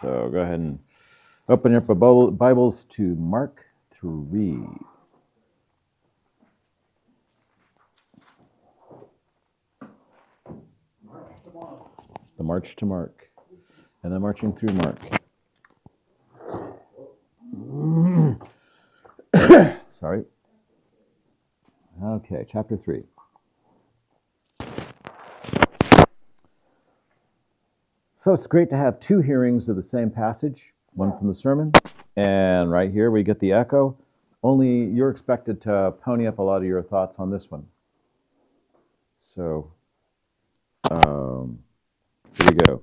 So go ahead and open your Bibles to Mark 3. The March to Mark. And then marching through Mark. Sorry. Okay, chapter 3. So it's great to have two hearings of the same passage, one from the sermon, and right here we get the echo. Only you're expected to pony up a lot of your thoughts on this one. So, here we go.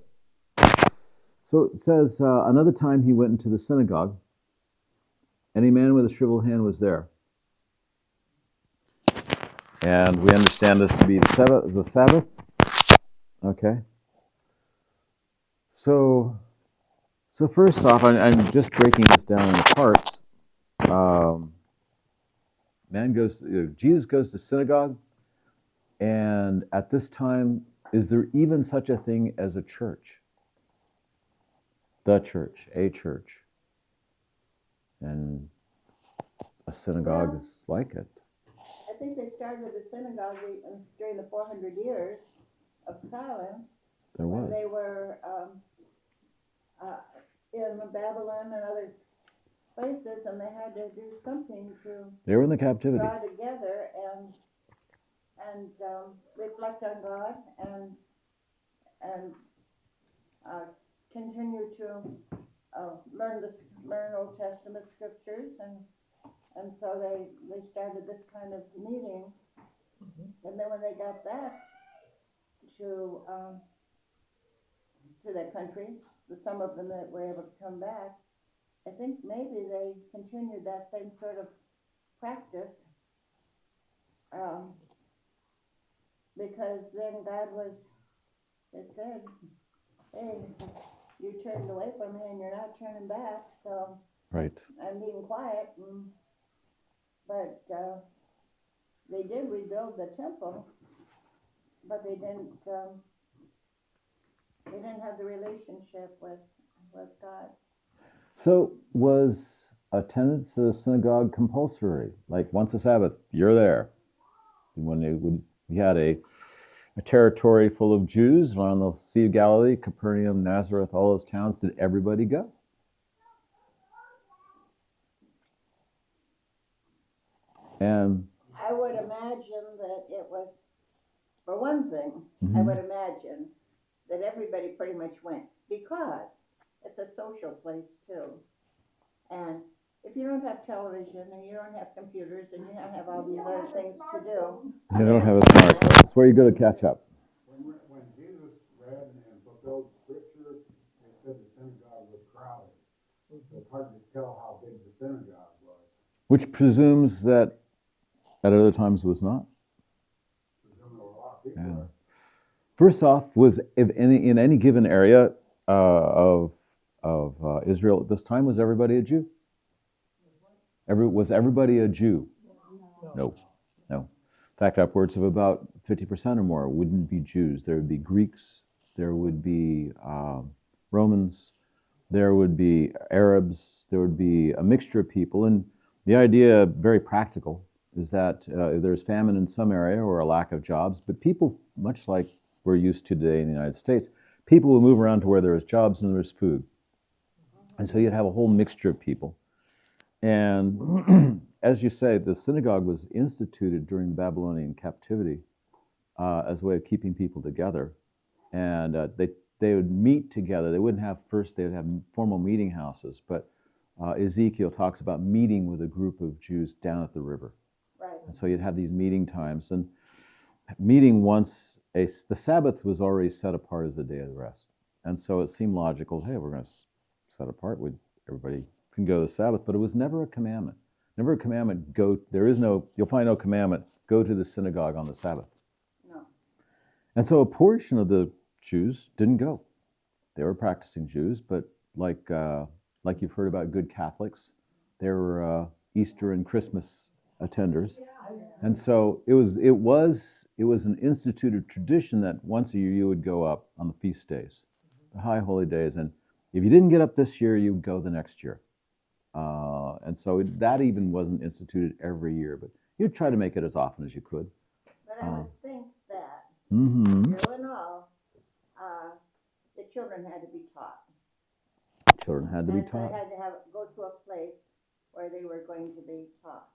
So it says, another time he went into the synagogue, and a man with a shriveled hand was there. And we understand this to be the Sabbath. Okay. So first off, I'm just breaking this down into parts. Jesus goes to synagogue, and at this time, is there even such a thing as a church? The church, a church. And a synagogue is like it. I think they started the synagogue during the 400 years of silence. There was. When they were in Babylon and other places, and they had to do something to. They were in the captivity. Draw together and reflect on God and continue to learn Old Testament scriptures and so they started this kind of meeting, and then when they got back to their country, some of them that were able to come back, I think maybe they continued that same sort of practice, because then God it said, hey, you turned away from me and you're not turning back, so right. I'm being quiet. But they did rebuild the temple, but they didn't have the relationship with God. So was attendance to the synagogue compulsory? Like once a Sabbath, you're there. When we had a territory full of Jews around the Sea of Galilee, Capernaum, Nazareth, all those towns, did everybody go? And I would imagine that it was, for one thing, I would imagine that everybody pretty much went, because it's a social place too. And if you don't have television and you don't have computers and you don't have all these other things to do. You don't have a smartphone. It's where you go to catch up. When Jesus read and fulfilled scripture, it said the synagogue was crowded. So it's hard to tell how big the synagogue was. Which presumes that at other times was not. Yeah. First off, was in any given area of Israel at this time, was everybody a Jew? Was everybody a Jew? No. In fact, upwards of about 50% or more wouldn't be Jews. There would be Greeks, there would be Romans, there would be Arabs, there would be a mixture of people. And the idea, very practical, is that there's famine in some area or a lack of jobs, but people, much like we're used to today in the United States, people will move around to where there's jobs and there's food. And so you'd have a whole mixture of people. And as you say, the synagogue was instituted during the Babylonian captivity as a way of keeping people together. And they would meet together. They would have formal meeting houses, but Ezekiel talks about meeting with a group of Jews down at the river. Right. And so you'd have these meeting times, and meeting once the Sabbath was already set apart as the day of rest. And so it seemed logical, hey, we're going to set apart, everybody can go to the Sabbath, but it was never a commandment. Never a commandment, you'll find no commandment, go to the synagogue on the Sabbath. No. And so a portion of the Jews didn't go. They were practicing Jews, but like you've heard about good Catholics, they were Easter and Christmas attenders. And so it was an instituted tradition that once a year you would go up on the feast days, the high holy days, and If you didn't get up this year, you'd go the next year. And so that even wasn't instituted every year, but you'd try to make it as often as you could. But I would think that, Mm-hmm. through and all, the children had to be taught. Children had to be And taught. they had to go to a place where they were going to be taught.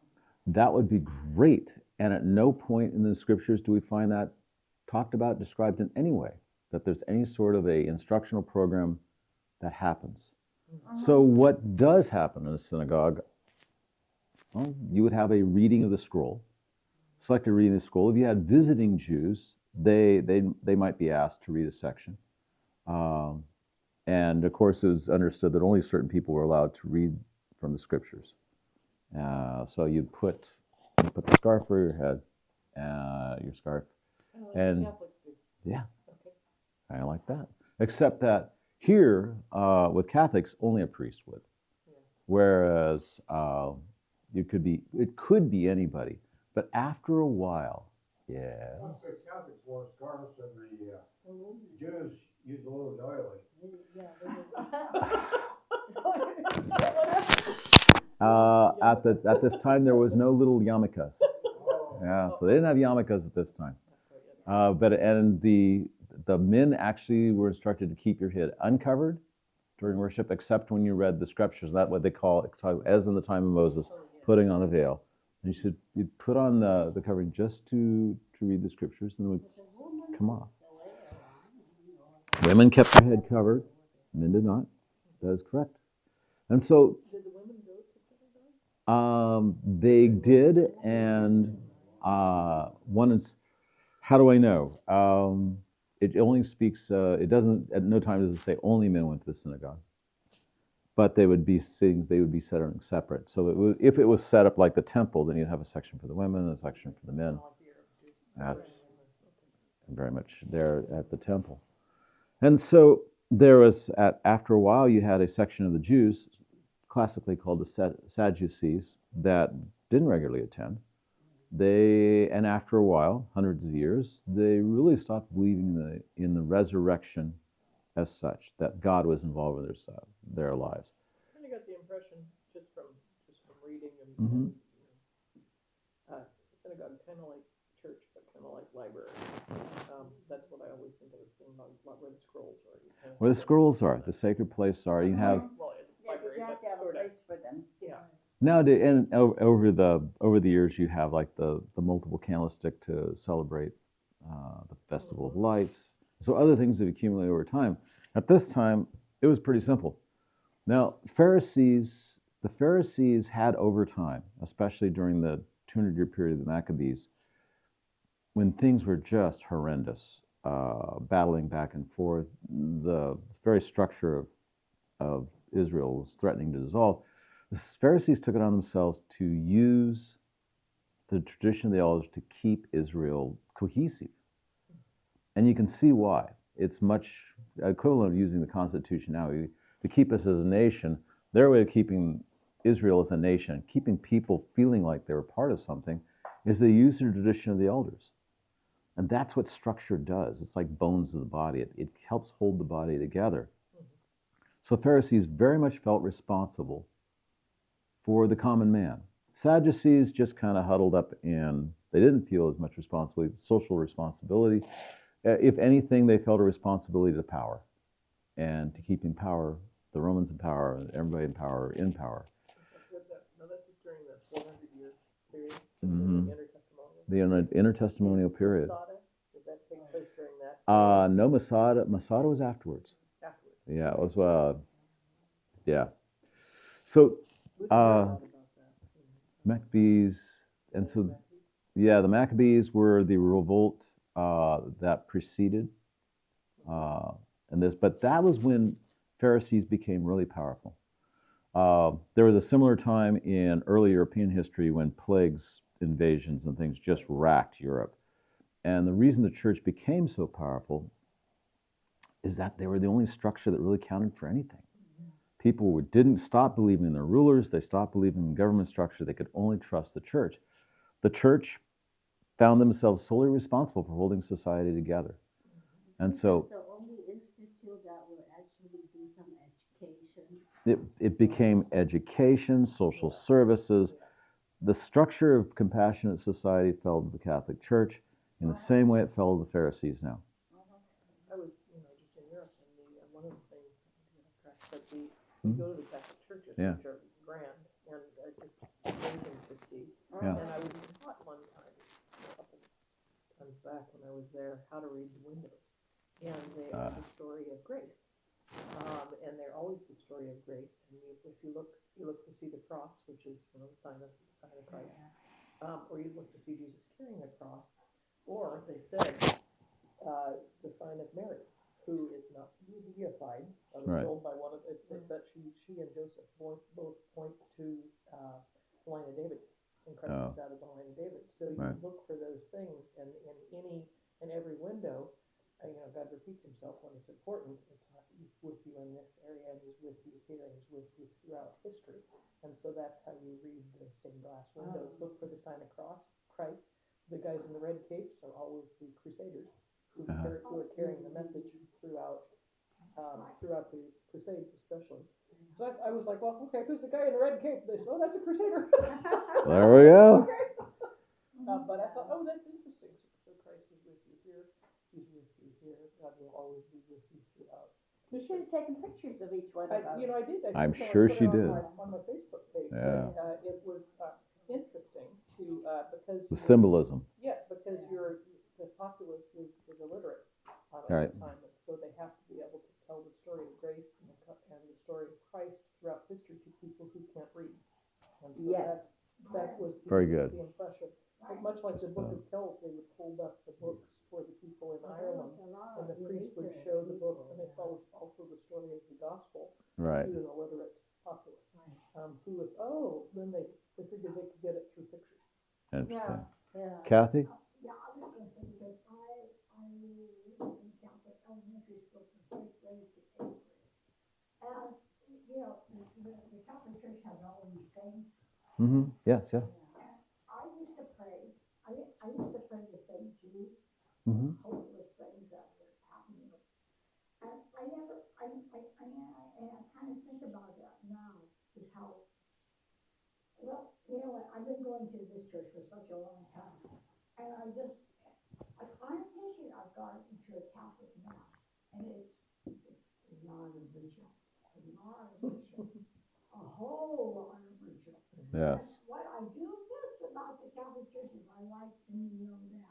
That would be great. And at no point in the scriptures do we find that talked about, described in any way, that there's any sort of a instructional program that happens. So what does happen in a synagogue? Well, you would have a reading of the scroll, selected reading of the scroll. If you had visiting Jews, they might be asked to read a section. And of course, it was understood that only certain people were allowed to read from the scriptures. So you'd put the scarf over your head, your scarf, and yeah, kind of like that. Except that here, with Catholics, only a priest would, whereas it could be anybody. But after a while, yeah. The Catholics wore scarves and the Jews used a little doily. At this time, there was no little yarmulkes. Yeah, so they didn't have yarmulkes at this time. And the men actually were instructed to keep your head uncovered during worship, except when you read the scriptures. That's what they call it, as in the time of Moses, putting on a veil. And you'd put on the covering just to read the scriptures, and it would come off. Women kept their head covered, men did not. That is correct. And so they did, and one is, how do I know? It only speaks, it doesn't, at no time does it say only men went to the synagogue. But they would be setting separate. So if it was set up like the temple, then you'd have a section for the women and a section for the men. Very much there at the temple. And so there was, after a while, you had a section of the Jews, classically called the Sadducees, that didn't regularly attend. And after a while, hundreds of years, they really stopped believing in the resurrection as such, that God was involved with their lives. I kind of got the impression, just from reading and synagogue, kind of like church, but kind of like library. That's what I always think of as seeing where the scrolls are. Where the scrolls are, the sacred place are. You have Because you have to have a place for them. Yeah. now, and over the years, you have like the multiple candlestick to celebrate the Festival of Lights. So other things have accumulated over time. At this time, it was pretty simple. Now, the Pharisees had over time, especially during the 200-year period of the Maccabees, when things were just horrendous, battling back and forth, the very structure of Israel was threatening to dissolve. The Pharisees took it on themselves to use the tradition of the elders to keep Israel cohesive. And you can see why. It's much equivalent of using the Constitution now to keep us as a nation. Their way of keeping Israel as a nation, keeping people feeling like they were part of something, is they use the tradition of the elders. And that's what structure does. It's like bones of the body. It helps hold the body together. So Pharisees very much felt responsible for the common man. Sadducees just kind of huddled up and they didn't feel as much responsibility, social responsibility. If anything, they felt a responsibility to power and to keeping power, the Romans in power, and everybody in power. No, that's just during the 400-year period, The intertestamental period. Masada? Does that take place during that? No, Masada was afterwards. Afterwards. Yeah, it was. Yeah. So, Maccabees, and so, yeah, the Maccabees were the revolt that preceded but that was when Pharisees became really powerful. There was a similar time in early European history when plagues, invasions, and things just racked Europe. And the reason the church became so powerful is that they were the only structure that really counted for anything. People didn't stop believing in their rulers. They stopped believing in government structure. They could only trust the church. The church found themselves solely responsible for holding society together. And so the only institute that will actually do some it became education, social services. The structure of compassionate society fell to the Catholic Church in the same way it fell to the Pharisees now. I was, just in Europe, and one of the things, but you go to the Catholic churches, Yeah. which are grand, and just amazing to see. Yeah. And I was taught one time, a couple times back when I was there, how to read the windows. And they are the story of grace. And they're always the story of grace. And if you look to see the cross, which is the sign of Christ, or you look to see Jesus carrying a cross, or they said the sign of Mary, who is not deified. I was Right. told by one of it said that she and Joseph both point to the line of David, and Christ is out of the line of David. So you look for those things, and in every window. God repeats himself when it's important. It's not, he's with you in this area, and he's with you here, and he's with you throughout history. And so that's how you read the stained glass windows. Look for the sign of Christ. The guys in the red capes are always the crusaders who are carrying the message throughout the crusades, especially. So I was like, well, okay, who's the guy in the red cape? They said, oh, that's a crusader. There we go. Okay. But I thought, oh, that's interesting. So Christ is with you here. He's with you here. God will always be with you throughout. You should have taken pictures of each one of them. I did. I'm sure she did. On my Facebook page. Yeah. But, it was interesting to because The symbolism. Yeah, because the populace is illiterate a lot Right. of the time, and so they have to be able to tell the story of grace and the story of Christ throughout history to people who can't read. And so Yes. that was Very good. The impression. But much like the Book of Kells, they would hold up the books for the people in Ireland, and the priest would show the books, and it's also the story of the gospel Right. to an illiterate populace, who was, then they figured they could get it through pictures. Interesting. Yeah. Kathy? Yeah, I was going to say, because I was in Catholic elementary school from 3rd grade to 8th grade. And, the Catholic Church has all these saints. Mm-hmm. Yes, yeah. And I used to pray. I used to pray to St. Jude, Mm-hmm. hopeless things that were happening. And I kind of think about that now, is how, well, I've been going to this church for such a long time. And I finally I've gone into a Catholic mass, and it's non-original, a whole lot of ritual. Yes. And what I do miss about the Catholic Church is I like to kneel down.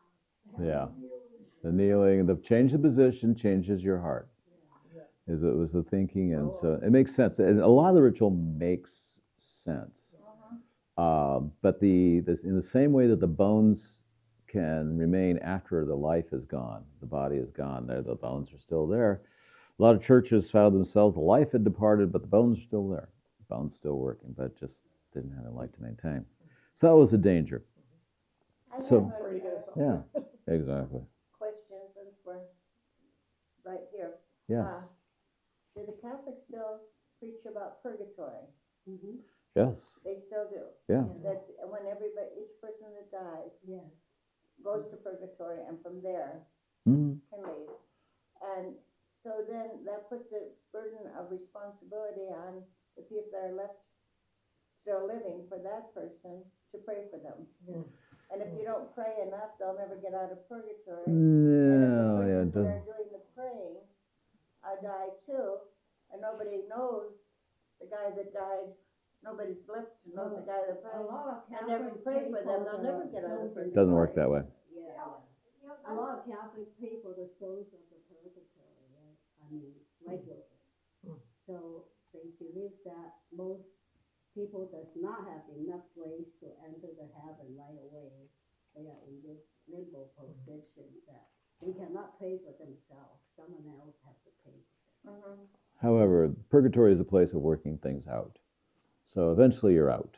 Yeah. The kneeling, the change of position changes your heart. It was the thinking, and so it makes sense. And a lot of the ritual makes sense. But in the same way that the bones can remain after the life is gone, the body is gone, the bones are still there. A lot of churches found themselves, the life had departed, but the bones are still there. The bones still working, but just didn't have a light to maintain. So that was a danger. So, yeah, exactly. Question, since we're right here. Yes. Do the Catholics still preach about purgatory? Mm-hmm. Yes. They still do. Yeah. That when each person that dies goes to purgatory, and from there Mm-hmm. can leave. And so then that puts a burden of responsibility on the people that are left still living for that person to pray for them. Yeah. And if you don't pray enough, they'll never get out of purgatory. No, and if the persons yeah, it that doesn't. are doing the praying die too, and nobody knows the guy that died. Nobody's left to know the guy that prayed. And never pray for them. They'll never get out of purgatory. Doesn't work that way. Yeah. A lot of Catholics pay for the souls of the purgatory, right? I mean, regularly. So they believe that most people does not have enough grace to enter the heaven right away. They are in this limbo position that they cannot pray for themselves. Someone else has to pay for them. Mm-hmm. However, purgatory is a place of working things out. So eventually you're out.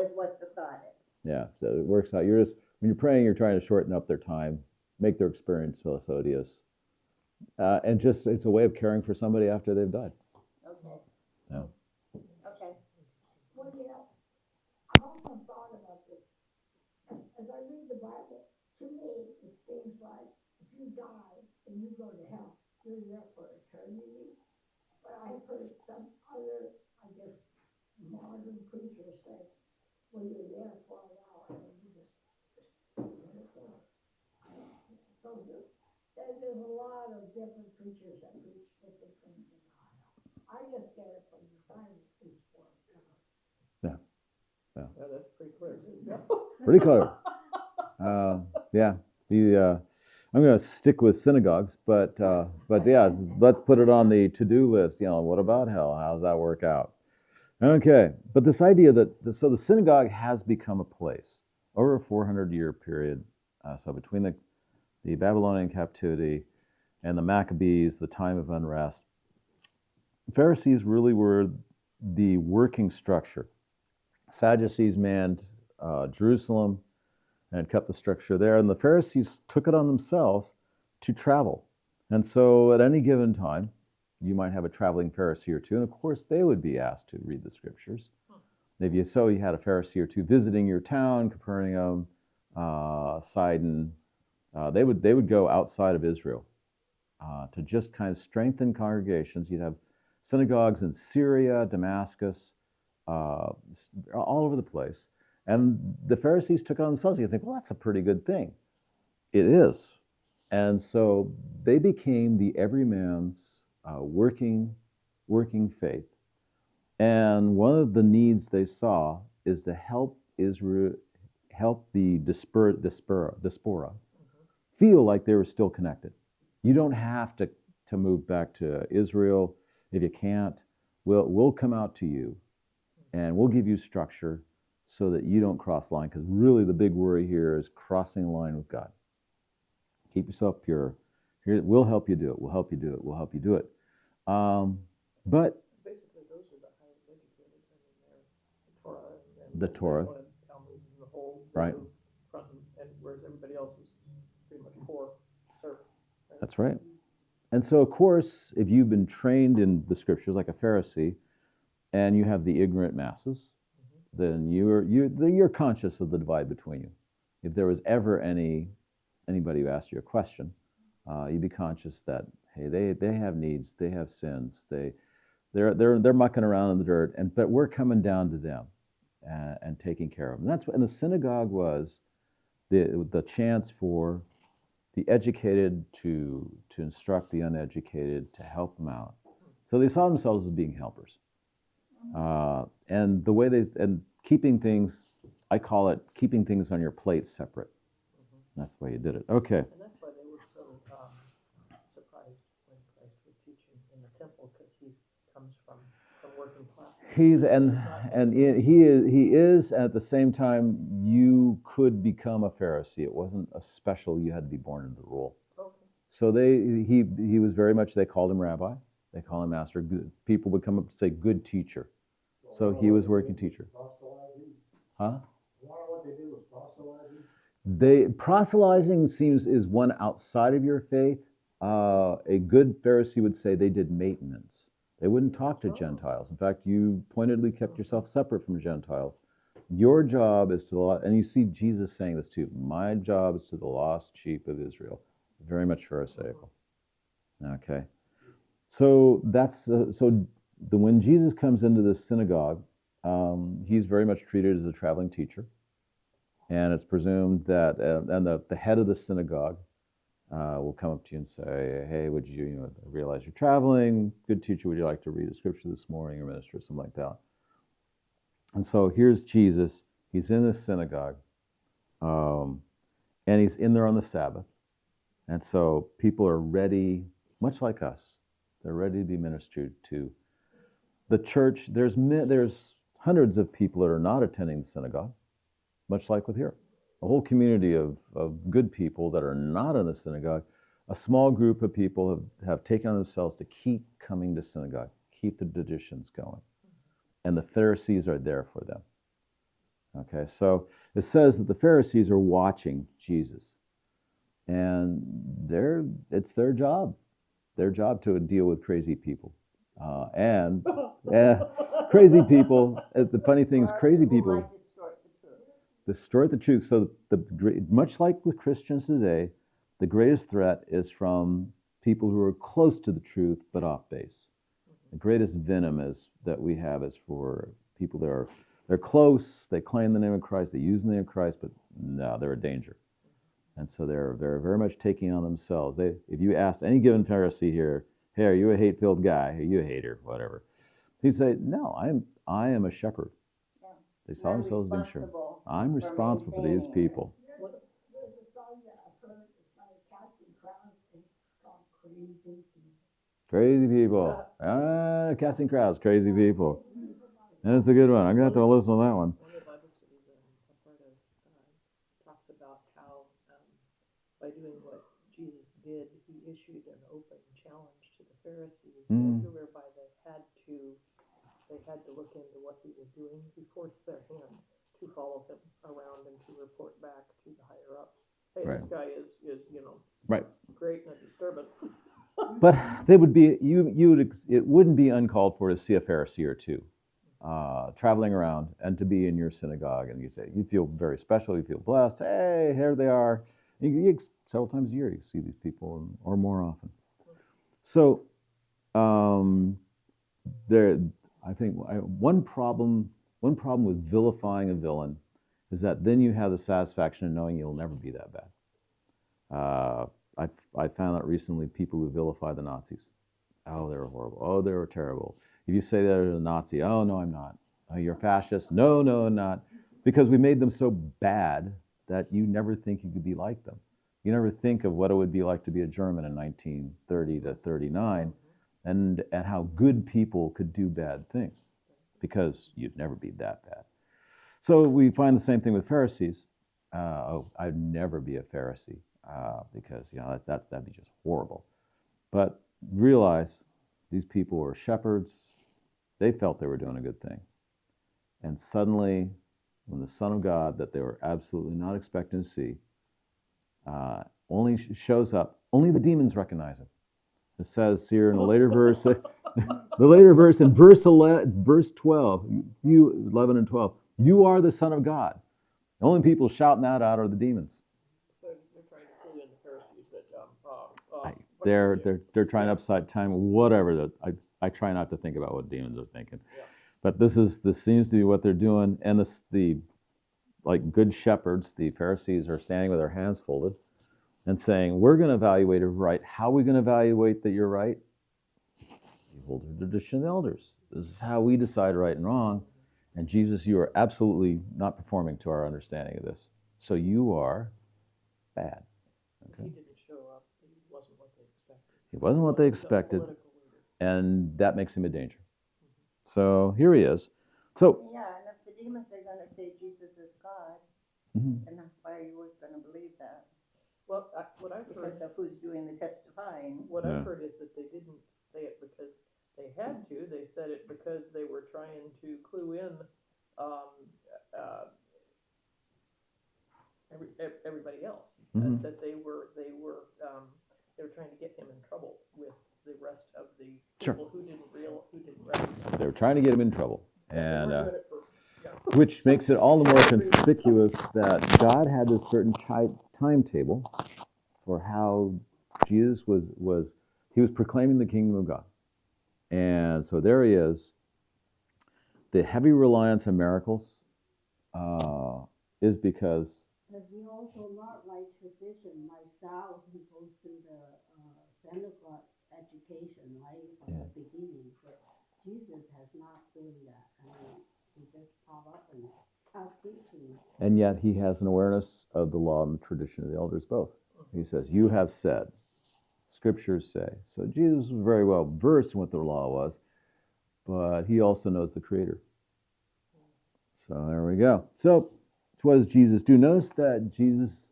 Is what the thought is. Yeah, so it works out. When you're praying, you're trying to shorten up their time, make their experience less odious. And just, it's a way of caring for somebody after they've died. Okay. Yeah. Okay. Well, I've often thought about this. As I read the Bible, to me, it seems like if you die and you go to hell, you're there for eternity. But I heard some other, I guess, modern preachers say, well, you're there for a while, and then you just let it go. So there's a lot of different preachers that preach different things in the Bible. I just get it from the Bible, it's forever. Yeah, that's pretty clear. Pretty clear. Yeah. I'm going to stick with synagogues, but yeah, let's put it on the to-do list. What about hell? How does that work out? Okay, but this idea that so the synagogue has become a place over a 400-year period. So between the Babylonian captivity and the Maccabees, the time of unrest, the Pharisees really were the working structure. Sadducees manned Jerusalem and kept the structure there, and the Pharisees took it on themselves to travel. And so at any given time, you might have a traveling Pharisee or two, and of course they would be asked to read the scriptures. Maybe you had a Pharisee or two visiting your town, Capernaum, Sidon. They would go outside of Israel to just kind of strengthen congregations. You'd have synagogues in Syria, Damascus, all over the place. And the Pharisees took it on themselves. You think, well, that's a pretty good thing. It is. And so they became the everyman's working faith. And one of the needs they saw is to help Israel, help the diaspora feel like they were still connected. You don't have to move back to Israel. If you can't, we'll come out to you and we'll give you structure so that you don't cross the line. Because really the big worry here is crossing the line with God. Keep yourself pure. Here, we'll help you do it. We'll help you do it. We'll help you do it. But basically, those are the highly educated. I mean, they're Torah and the Torah, and Talmud and the whole right? Front and whereas everybody else is pretty much poor serf. Right? That's right. And so, of course, if you've been trained in the scriptures like a Pharisee, and you have the ignorant masses, then you're conscious of the divide between you. If there was ever anybody who asked you a question, you'd be conscious that hey, they have needs, they have sins, they're mucking around in the dirt, but we're coming down to them and taking care of them. And the synagogue was the chance for the educated to instruct the uneducated, to help them out. So they saw themselves as being helpers. And the way and keeping things, I call it keeping things on your plate separate. That's the way you did it. Okay. And that's why they were so surprised when Christ was teaching in the temple, because he comes from working class. He is at the same time. You could become a Pharisee. It wasn't a special. You had to be born into the role. Okay. So he was very much. They called him rabbi. They call him master. People would come up and say, "Good teacher." So he was working teacher. Huh? A lot of what they did was proselytizing. Proselytizing is one outside of your faith. A good Pharisee would say they did maintenance. They wouldn't talk to Gentiles. In fact, you pointedly kept yourself separate from Gentiles. Your job is to the lost, and you see Jesus saying this too. My job is to the lost sheep of Israel. Very much Pharisaical. Okay. So when Jesus comes into the synagogue, he's very much treated as a traveling teacher, and it's presumed that the head of the synagogue will come up to you and say, "Hey, would you realize you're traveling? Good teacher, would you like to read a scripture this morning or minister or something like that?" And so here's Jesus. He's in the synagogue, and he's in there on the Sabbath, and so people are ready, much like us. They're ready to be ministered to. The church, there's hundreds of people that are not attending the synagogue, much like with here. A whole community of good people that are not in the synagogue. A small group of people have taken on themselves to keep coming to synagogue, keep the traditions going. And the Pharisees are there for them. Okay, so it says that the Pharisees are watching Jesus. And it's their job. Their job to deal with crazy people. Crazy people, the funny thing is crazy people Like distort the truth. distort the truth. So much like with Christians today, the greatest threat is from people who are close to the truth but off base. The greatest venom is that we have is for people that are they're close, they claim the name of Christ, they use the name of Christ, but no, they're a danger. And so they're very much taking on themselves. If you asked any given Pharisee here, hey, are you a hate-filled guy? Are you a hater? Whatever. He'd say, no, I am a shepherd. Yeah. They saw themselves as being shepherd. I'm responsible for these maintaining people. There's a song that I've heard, it's by Casting Crowns, and it's called Crazy People. Crazy people. Casting crowds, crazy people. That's a good one. I'm going to have to listen to that one. One of the Bible studies I'm a part of talks about how by doing what Jesus did, he issued an open challenge to the Pharisees, whereby they had to look into what he was doing. He forced their hand to follow him around and to report back to the higher ups. Hey, Right. This guy is Right. great and a disturbance. But they would be it wouldn't be uncalled for to see a Pharisee or two traveling around and to be in your synagogue, and you feel very special, you feel blessed. Hey, here they are. Several times a year you see these people, or more often. So I think one problem with vilifying a villain is that then you have the satisfaction of knowing you'll never be that bad. I found out recently people who vilify the Nazis. Oh, they were horrible. Oh, they were terrible. If you say they're a Nazi, oh, no, I'm not. Oh, you're a fascist. No, I'm not. Because we made them so bad that you never think you could be like them. You never think of what it would be like to be a German in 1930 to 39 and how good people could do bad things, because you'd never be that bad. So we find the same thing with Pharisees. I'd never be a Pharisee. Because that'd be just horrible. But realize these people were shepherds. They felt they were doing a good thing. And suddenly, when the Son of God that they were absolutely not expecting to see only shows up, only the demons recognize him. It says here in a later verse, the later verse in verse 12, 11 and 12, you are the Son of God. The only people shouting that out are the demons. They're trying to upside time, whatever. I try not to think about what demons are thinking, but this seems to be what they're doing. And like good shepherds, the Pharisees are standing with their hands folded and saying, "We're going to evaluate it right. How are we going to evaluate that you're right? You hold the tradition of the elders. This is how we decide right and wrong. And Jesus, you are absolutely not performing to our understanding of this. So you are bad." Okay. He didn't show up. He wasn't what they expected. He wasn't what they expected, and that makes him a danger. So here he is. So Yeah, and if the demons are going to say Jesus is God, then why are you going to believe that? Well, what I've heard, Because of who's doing the testifying. what I've heard is that they didn't say it because they had to. They said it because they were trying to clue in everybody else. That they were trying to get him in trouble with the rest of the people who didn't recognize. They were trying to get him in trouble, and which makes it all the more conspicuous that God had this certain timetable for how Jesus was proclaiming the kingdom of God. And so there he is. The heavy reliance on miracles is because. But he also not like tradition, like Saul, who goes through the synagogue education, right, from the beginning. But Jesus has not doing that. I mean, he just pop up and start teaching. And yet he has an awareness of the law and the tradition of the elders both. He says, you have said, scriptures say. So Jesus was very well versed in what the law was, but he also knows the Creator. So there we go. So what does Jesus do? Notice that Jesus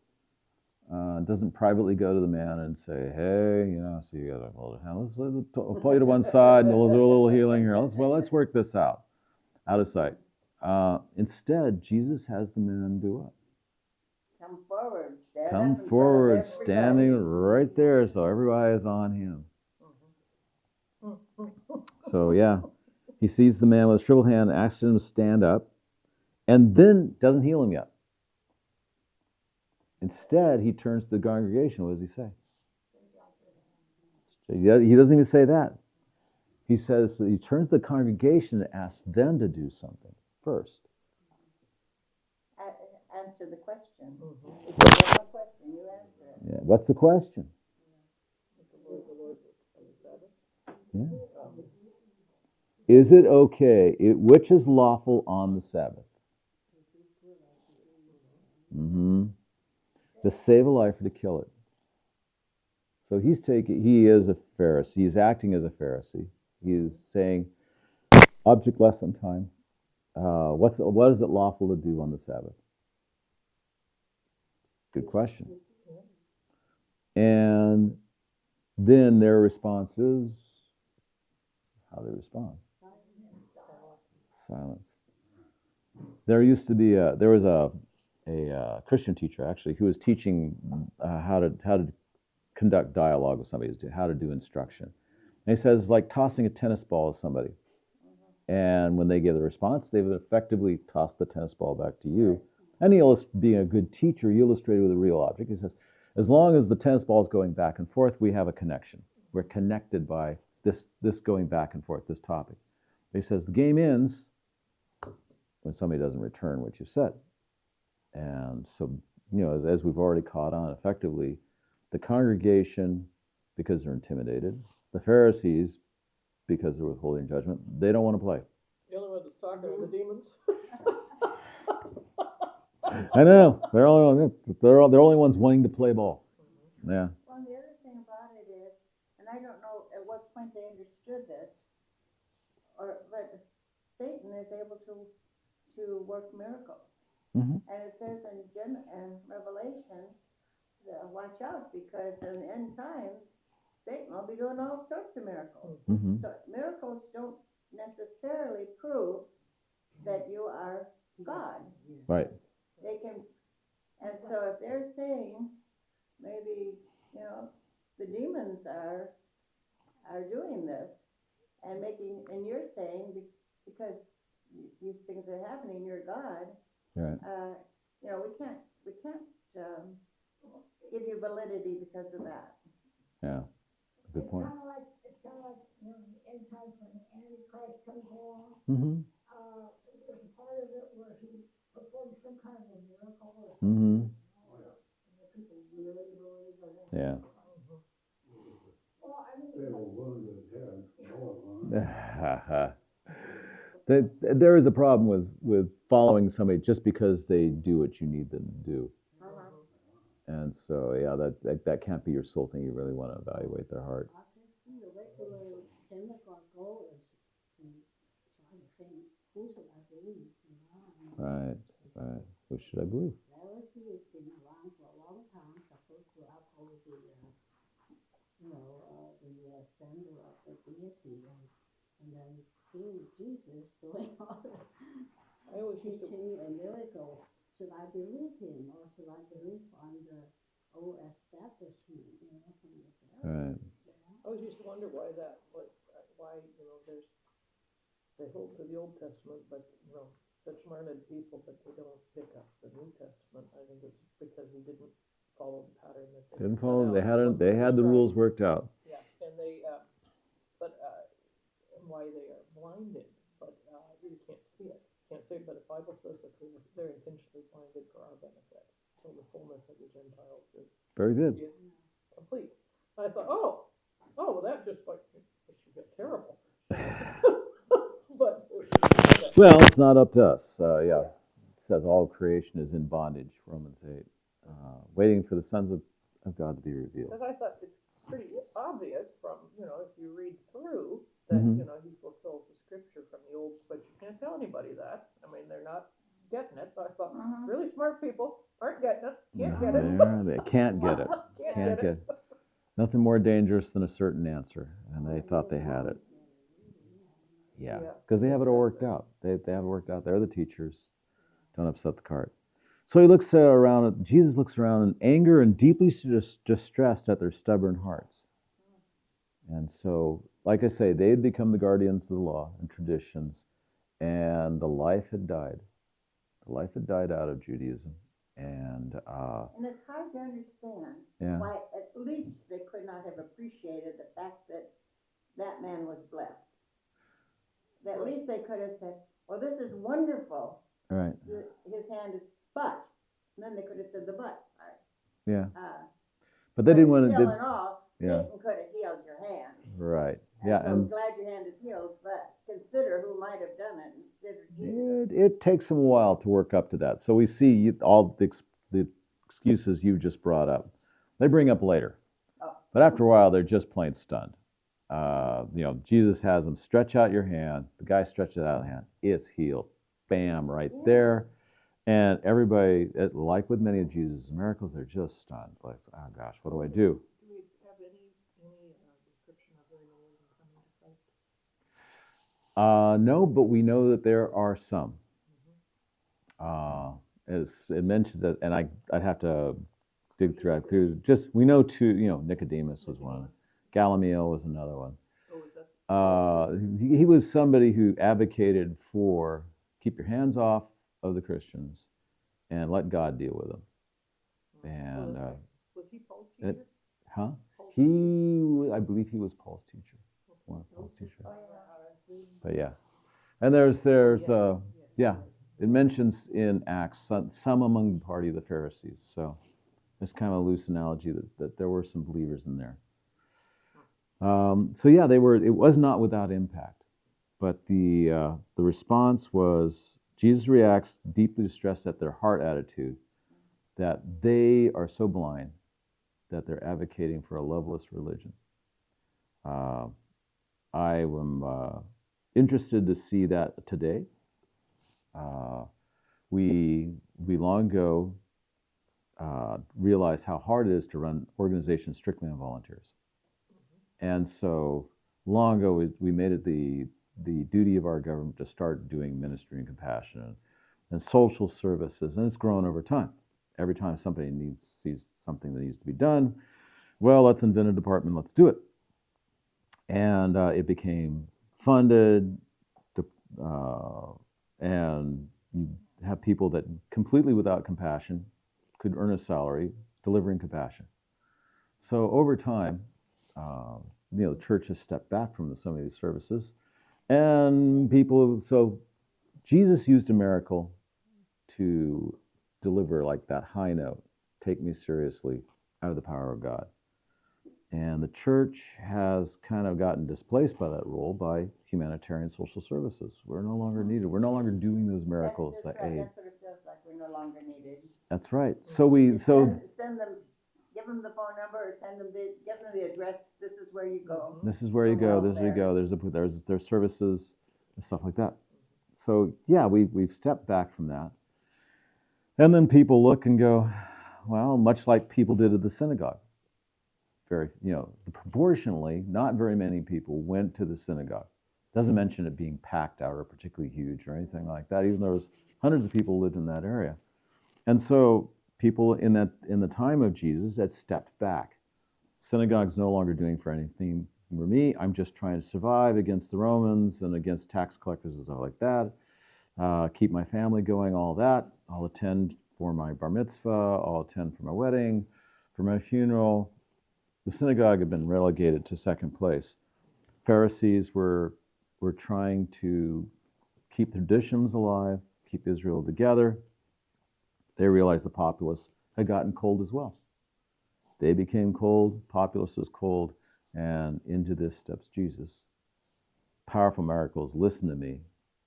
doesn't privately go to the man and say, hey, so you got a little hand. Let's pull you to one side and we'll do a little healing here. Let's work this out of sight. Instead, Jesus has the man do what? Come forward, standing right there, so everybody is on him. So yeah, he sees the man with a shriveled hand, asks him to stand up, and then doesn't heal him yet. Instead, he turns to the congregation. What does he say? He doesn't even say that. He says, he turns to the congregation and asks them to do something first. Answer the question. Mhm. If you have a question, you answer it. Yeah. What's the question? Is the Lord on the Sabbath? Yeah. Is it okay? Which is lawful on the Sabbath? Mm-hmm. To save a life or to kill it. So he is a Pharisee. He's acting as a Pharisee. He is saying, object lesson time. What is it lawful to do on the Sabbath? Good question. And then their response is, how they respond? Silence. There used to be there was a Christian teacher actually who was teaching how to conduct dialogue with somebody, how to do instruction. And he says, like tossing a tennis ball to somebody. And when they give the response, they've effectively tossed the tennis ball back to you. And being a good teacher, he illustrated with a real object. He says, as long as the tennis ball is going back and forth, we have a connection. We're connected by this going back and forth, this topic. He says, the game ends when somebody doesn't return what you said. And so, as we've already caught on, effectively, the congregation, because they're intimidated, the Pharisees, because they're withholding judgment, they don't want to play. The only one that's talking are the demons. I know. They're the only ones wanting to play ball. Yeah. Well, the other thing about it is, and I don't know at what point they understood this, but Satan is able to work miracles. Mm-hmm. And it says in Revelation, watch out, because in the end times, Satan will be doing all sorts of miracles. Mm-hmm. So miracles don't necessarily prove that you are God. Right. They can, and so if they're saying maybe the demons are doing this and you're saying because these things are happening, you're God. Right. We can't give you validity because of that. Yeah. Good point. It's kind of like in the end times when the Antichrist comes along. Mm-hmm. There's a part of it where he performs some kind of a miracle. Mm-hmm. People really believe that. Yeah. Well, I mean, They will wound his head. No, There is a problem with following somebody just because they do what you need them to do. And so, yeah, that can't be your sole thing. You really want to evaluate their heart. I can see the regular synagogue goers and trying to think, who should I believe? Right. Who should I believe? Pharisee has been around for a long time, supposed to uphold the center of the deity, and then seeing Jesus doing all the teaching and miracle. Should I believe him, or should I believe on the old establishment, from the Pharisees? Right. I always used to wonder why that was. Why they hold to the Old Testament, but such learned people, but they don't pick up the New Testament. I think it's because we didn't follow the pattern that they Didn't follow. They had the prescribed. rules worked out. Yeah, and and why they are blinded, but you can't see it. Can't see it, but the Bible says that they're intentionally blinded for our benefit, so the fullness of the Gentiles is Very good. Is complete. And I thought, well, that just makes you feel terrible. But well, it's not up to us. Yeah. It says all creation is in bondage, Romans 8, waiting for the sons of God to be revealed. Because I thought it's pretty obvious from, if you read through, that, he fulfills the scripture from the old, but you can't tell anybody that. I mean, they're not getting it. But I thought, really smart people aren't getting it. Can't get it. They can't get it. Can't get it. Nothing more dangerous than a certain answer. And they thought they had it. Yeah, because they have it all worked out. They have it worked out. They're the teachers. Don't upset the cart. So he looks around. Jesus looks around in anger and deeply distressed at their stubborn hearts. And so, like I say, they had become the guardians of the law and traditions, and the life had died. The life had died out of Judaism. And it's hard to understand why at least they could not have appreciated the fact that that man was blessed. At least they could have said, well, this is wonderful. Right. His hand is, but, and then they could have said the but part. Yeah. But they didn't want to. Still in all, Yeah. Satan could have healed your hand. Right. And Yeah. so And glad your hand is healed, but consider who might have done it instead of Jesus. it takes them a while to work up to that. So we see all the excuses you just brought up. They bring up later. Oh. But after a while, they're just plain stunned. Jesus has them stretch out your hand. The guy stretches out his hand. It's healed. Bam, right there. And everybody, like with many of Jesus' miracles, they're just stunned. Like, oh gosh, what do I do? Do we have any description of very many of them coming to Christ? No, but we know that there are some. As it mentions that, and I'd have to dig through. Just we know two. Nicodemus was one. Gamaliel was another one. Oh, is that? He was somebody who advocated for keep your hands off of the Christians and let God deal with them. And was he Paul's teacher? I believe he was Paul's teacher. One of Paul's teachers. Oh, yeah. But yeah, and there's it mentions in Acts some among the party of the Pharisees. So it's kind of a loose analogy that there were some believers in there. So yeah, they were. It was not without impact, but the response was Jesus reacts deeply distressed at their heart attitude, that they are so blind that they're advocating for a loveless religion. I am interested to see that today. We long ago realized how hard it is to run organizations strictly on volunteers. And so long ago, we made it the duty of our government to start doing ministry and compassion and social services, and it's grown over time. Every time somebody sees something that needs to be done, well, let's invent a department, let's do it. And it became funded, and you have people that completely without compassion could earn a salary delivering compassion. So over time, the church has stepped back from some of these services, and so Jesus used a miracle to deliver like that high note, take me seriously, out of the power of God. And the church has kind of gotten displaced by that role by humanitarian social services. We're no longer needed. We're no longer doing those miracles that aid. That's what it feels like. We're no longer needed. That's right. Send them, give them the phone number, or give them the address. This is where you go. This is where you go. This is where you go. There's services and stuff like that. So yeah, we've stepped back from that, and then people look and go, well, much like people did at the synagogue. Proportionally, not very many people went to the synagogue. Doesn't mention it being packed out or particularly huge or anything like that, even though there was hundreds of people who lived in that area. And so people in the time of Jesus had stepped back. Synagogue's no longer doing for anything for me. I'm just trying to survive against the Romans and against tax collectors and stuff like that. Keep my family going, all that. I'll attend for my bar mitzvah. I'll attend for my wedding, for my funeral. The synagogue had been relegated to second place. Pharisees were trying to keep traditions alive, keep Israel together. They realized the populace had gotten cold as well. They became cold, populace was cold, and into this steps Jesus. Powerful miracles, listen to me,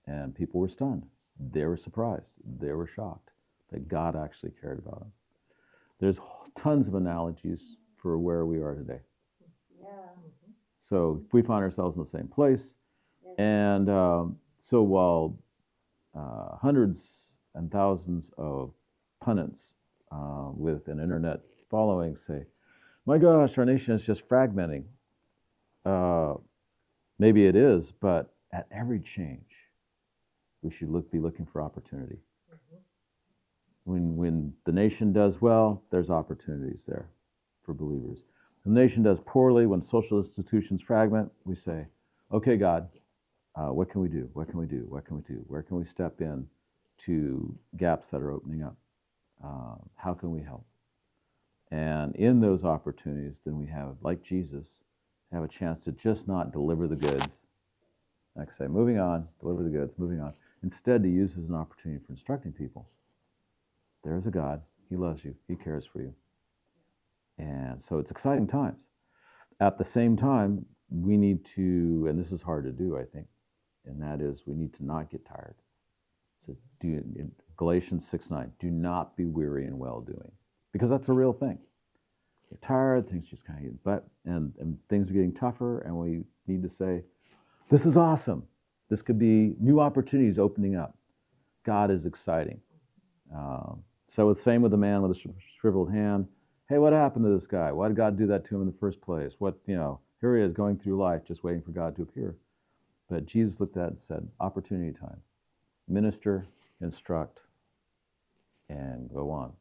and people were stunned. They were surprised. They were shocked that God actually cared about them. There's tons of analogies for where we are today. Yeah. So if we find ourselves in the same place, and so while hundreds and thousands of pundits with an internet following say, my gosh, our nation is just fragmenting. Maybe it is, but at every change, we should be looking for opportunity. When the nation does well, there's opportunities there for believers. When the nation does poorly, when social institutions fragment, we say, okay, God, what can we do? What can we do? What can we do? Where can we step in to gaps that are opening up? How can we help? And in those opportunities, then we have, like Jesus, have a chance to just not deliver the goods, Like I say, moving on, deliver the goods, moving on. Instead, to use as an opportunity for instructing people. There is a God. He loves you. He cares for you. And so it's exciting times. At the same time, we need to, and this is hard to do, I think, and that is we need to not get tired. It says, in Galatians 6:9, do not be weary in well-doing, because that's a real thing. You're tired, things just kind of get, but and things are getting tougher, and we need to say, this is awesome. This could be new opportunities opening up. God is exciting. So it's the same with the man with the shriveled hand. Hey, what happened to this guy? Why did God do that to him in the first place? Here he is going through life just waiting for God to appear. But Jesus looked at it and said, opportunity time. Minister, instruct, and go on.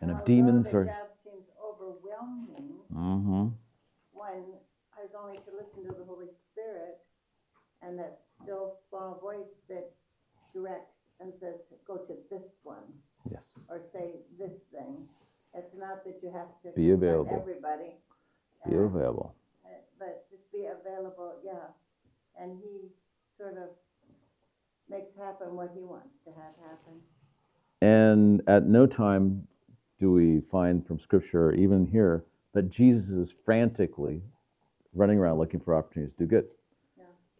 And if demons the are... job seems overwhelming, when I was only to listen to the Holy Spirit and that still small voice that directs and says, go to this one. Yes. Or say this thing. It's not that you have to Be available. Everybody. Be available. But just be available, yeah. And he sort of makes happen what he wants to have happen. And at no time do we find from Scripture, even here, that Jesus is frantically running around looking for opportunities to do good.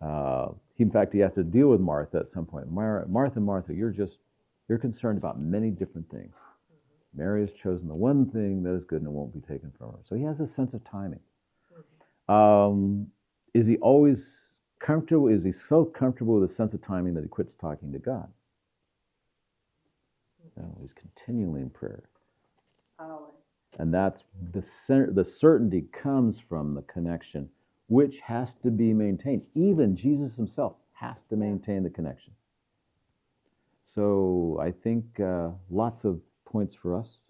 Yeah. In fact, he has to deal with Martha at some point. Martha, you're concerned about many different things. Mary has chosen the one thing that is good and it won't be taken from her. So he has a sense of timing. Is he always comfortable? Is he so comfortable with a sense of timing that he quits talking to God? No, he's continually in prayer. Always. And that's the certainty comes from the connection, which has to be maintained. Even Jesus himself has to maintain the connection. So I think lots of points for us.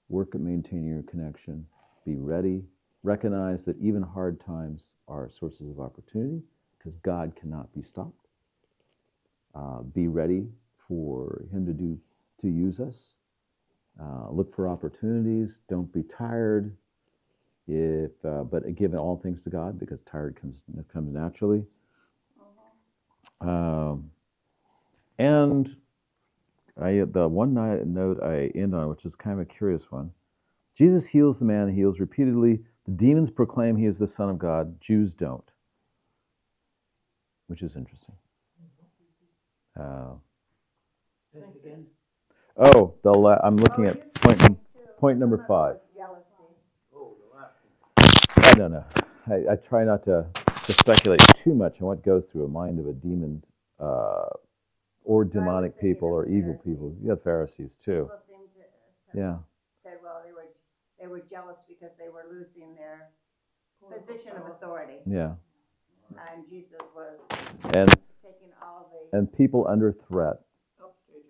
Work at maintaining your connection. Be ready. Recognize that even hard times are sources of opportunity because God cannot be stopped. Be ready for him to use us. Look for opportunities. Don't be tired. But give all things to God because tired comes naturally. And the one note I end on, which is kind of a curious one. Jesus heals the man, he heals repeatedly. The demons proclaim he is the Son of God. Jews don't, which is interesting. I'm looking at point number 5. I don't know. I try not to speculate too much on what goes through a mind of a demon or demonic people or evil people. You have Pharisees too. People seem to Yeah. say, well, they were jealous because they were losing their position of authority. Yeah. And Jesus was taking all the... And people under threat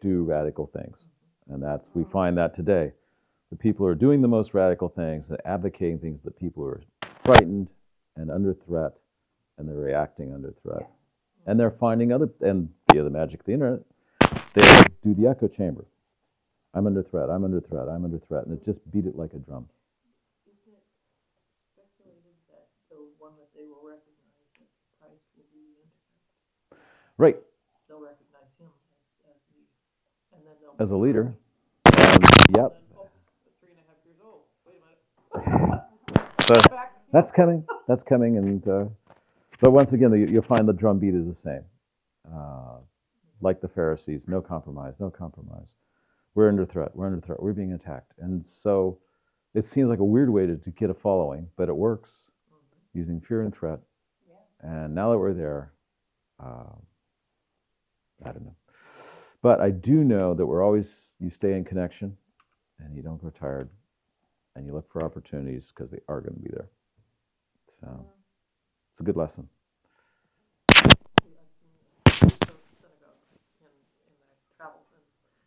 do radical things. And we find that today. The people who are doing the most radical things and advocating things that people are frightened and under threat, and they're reacting under threat. And they're finding and via the magic of the internet, they do the echo chamber. I'm under threat, I'm under threat, I'm under threat, and it just beat it like a drum. Isn't it speculated that the one that they will recognize as Christ will be the Antichrist? Right. They'll recognize him as and then they'll... As a leader. Yep. 3.5 years old. Wait a minute. So that's coming, and but once again, you'll find the drumbeat is the same. Like the Pharisees, no compromise. We're under threat, we're being attacked. And so it seems like a weird way to get a following, but it works, using fear and threat. Yeah. And now that we're there, I don't know. But I do know that you stay in connection, and you don't grow tired, and you look for opportunities because they are going to be there. So it's a good lesson.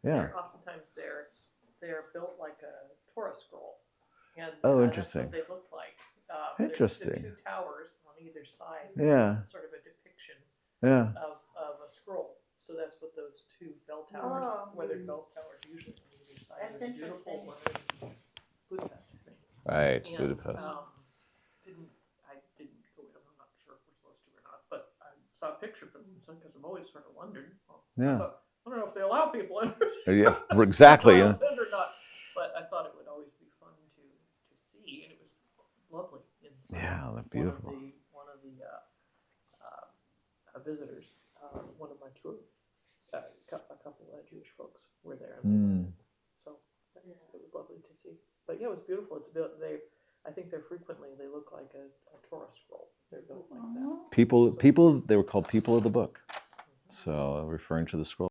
Yeah. Oftentimes they're built like a Torah scroll. And interesting. That's what they look like. Interesting. They're 2 towers on either side. Yeah. Sort of a depiction of a scroll. So that's what those 2 bell towers, where they're bell towers usually on either side. That's It's interesting. beautiful Budapest, I think. Right, and, Budapest. I didn't go in. I'm not sure if we're supposed to or not. saw a picture from them, because I've always sort of wondered. Well, Yeah. I don't know if they allow people in. Yeah, exactly. Trial Yeah. center or not, but I thought it would always be fun to see, and it was lovely inside. Yeah, they're beautiful. One of the visitors, one of my tour, a couple of Jewish folks were there, so it was lovely to see. But yeah, it was beautiful. It's built. I think they look like a Torah scroll. They're built like that. People. They were called people of the book. So referring to the scroll.